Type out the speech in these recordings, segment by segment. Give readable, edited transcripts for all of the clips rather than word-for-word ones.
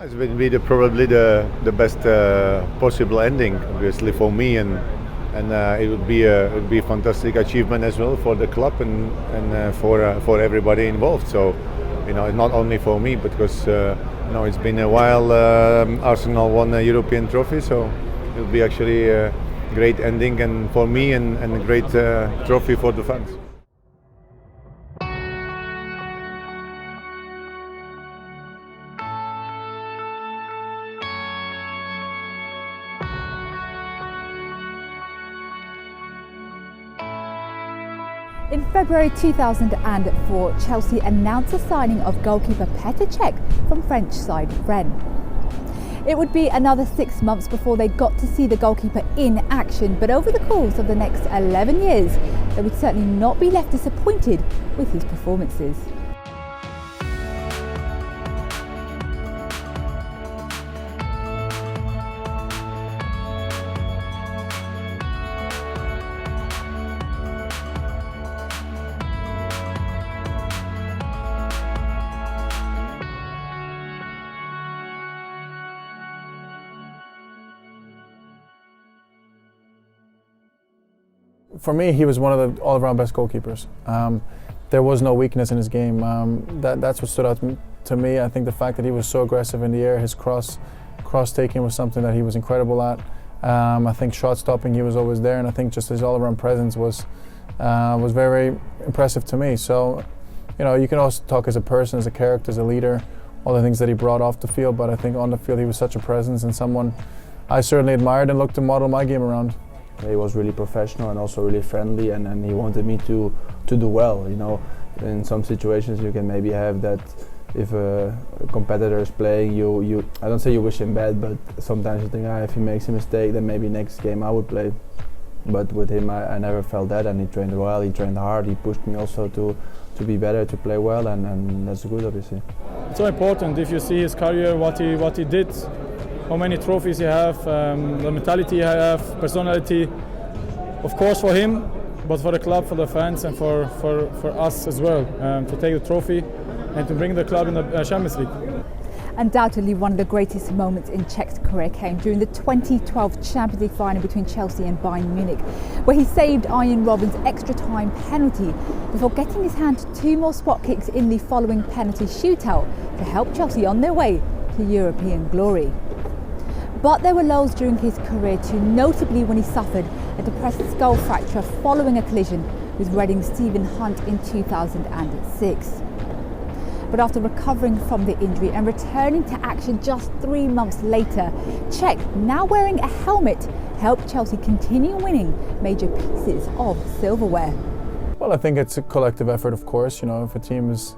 It's been really probably the best possible ending, obviously for me, and it would be a fantastic achievement as well for the club and for everybody involved. So, not only for me, but because it's been a while. Arsenal won a European trophy, so it will be actually a great ending and for me and a great trophy for the fans. In February 2004, Chelsea announced the signing of goalkeeper Petr Cech from French side Rennes. It would be another 6 months before they got to see the goalkeeper in action, but over the course of the next 11 years, they would certainly not be left disappointed with his performances. For me, he was one of the all-around best goalkeepers. There was no weakness in his game. That's what stood out to me. I think the fact that he was so aggressive in the air, his cross-taking was something that he was incredible at. I think shot-stopping, he was always there, and I think just his all-around presence was very impressive to me. So, you can also talk as a person, as a character, as a leader, all the things that he brought off the field, but I think on the field he was such a presence and someone I certainly admired and looked to model my game around. He was really professional and also really friendly, and he wanted me to do well. In some situations you can maybe have that if a competitor is playing, I don't say you wish him bad, but sometimes you think, if he makes a mistake, then maybe next game I would play. But with him, I never felt that, and he trained well, he trained hard, he pushed me also to be better, to play well, and that's good, obviously. It's so important if you see his career, what he did. How many trophies he have, the mentality he have, personality, of course for him, but for the club, for the fans and for us as well, to take the trophy and to bring the club in the Champions League. Undoubtedly one of the greatest moments in Cech's career came during the 2012 Champions League final between Chelsea and Bayern Munich, where he saved Arjen Robben's extra time penalty before getting his hand to 2 more spot kicks in the following penalty shootout to help Chelsea on their way to European glory. But there were lows during his career too, notably when he suffered a depressed skull fracture following a collision with Reading's Stephen Hunt in 2006. But after recovering from the injury and returning to action just 3 months later, Cech, now wearing a helmet, helped Chelsea continue winning major pieces of silverware. Well, I think it's a collective effort, of course. If a team is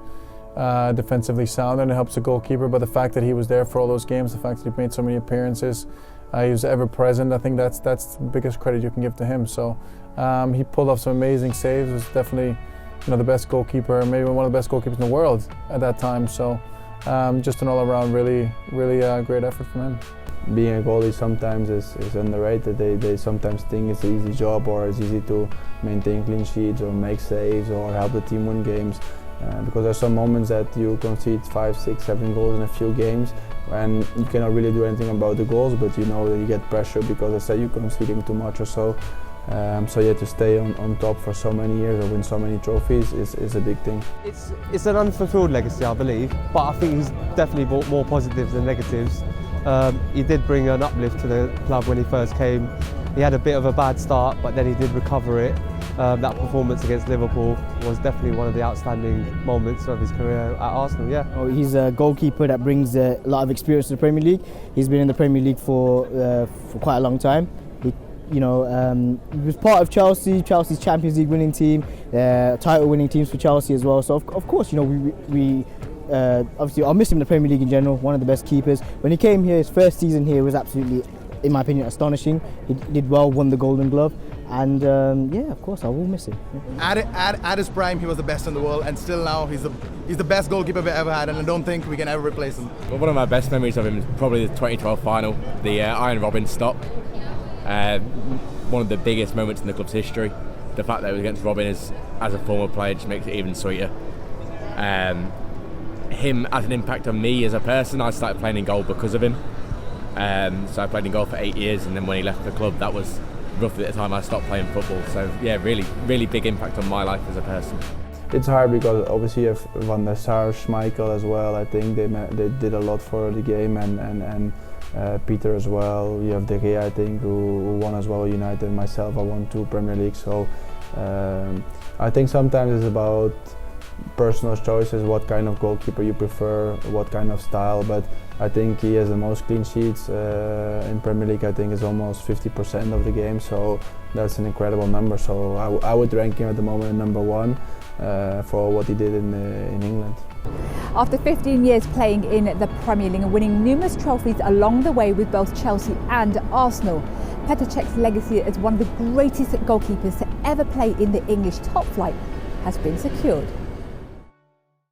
defensively sound, and it helps the goalkeeper, but the fact that he was there for all those games, the fact that he made so many appearances, he was ever present, I think that's the biggest credit you can give to him. So he pulled off some amazing saves, was definitely the best goalkeeper, maybe one of the best goalkeepers in the world at that time. So just an all-around really great effort from him. Being a goalie sometimes is underrated. They sometimes think it's an easy job, or it's easy to maintain clean sheets or make saves or help the team win games. Because there's some moments that you concede 5, 6, 7 goals in a few games, and you cannot really do anything about the goals, but you know that you get pressure because I say you're conceding too much or so. So you have to stay on top for so many years or win so many trophies is a big thing. It's an unfulfilled legacy, I believe, but I think he's definitely brought more positives than negatives. He did bring an uplift to the club when he first came. He had a bit of a bad start, but then he did recover it. That performance against Liverpool was definitely one of the outstanding moments of his career at Arsenal. Yeah. Oh, he's a goalkeeper that brings a lot of experience to the Premier League. He's been in the Premier League for quite a long time. He was part of Chelsea's Champions League winning team, title winning teams for Chelsea as well. So of course, we obviously I'll miss him in the Premier League in general. One of the best keepers. When he came here, his first season here was absolutely, in my opinion, astonishing. He did well, won the Golden Glove, and yeah, of course I will miss him. At his prime, he was the best in the world, and still now he's the best goalkeeper we've ever had, and I don't think we can ever replace him. Well, one of my best memories of him is probably the 2012 final, the Arjen Robben stop. One of the biggest moments in the club's history. The fact that it was against Robben as a former player just makes it even sweeter. him has an impact on me as a person. I started playing in goal because of him. So I played in goal for 8 years, and then when he left the club, that was roughly at the time I stopped playing football. So yeah, really big impact on my life as a person. It's hard because obviously you have Van der Sar, Schmeichel as well. I think they did a lot for the game, and Peter as well. You have De Gea, I think, who won as well. United, myself, I won 2 Premier League. So I think sometimes it's about personal choices, what kind of goalkeeper you prefer, what kind of style. But I think he has the most clean sheets in Premier League. I think it's almost 50% of the game. So that's an incredible number. So I would rank him at the moment at number 1 for what he did in England. After 15 years playing in the Premier League and winning numerous trophies along the way with both Chelsea and Arsenal, Petr Cech's legacy as one of the greatest goalkeepers to ever play in the English top flight has been secured.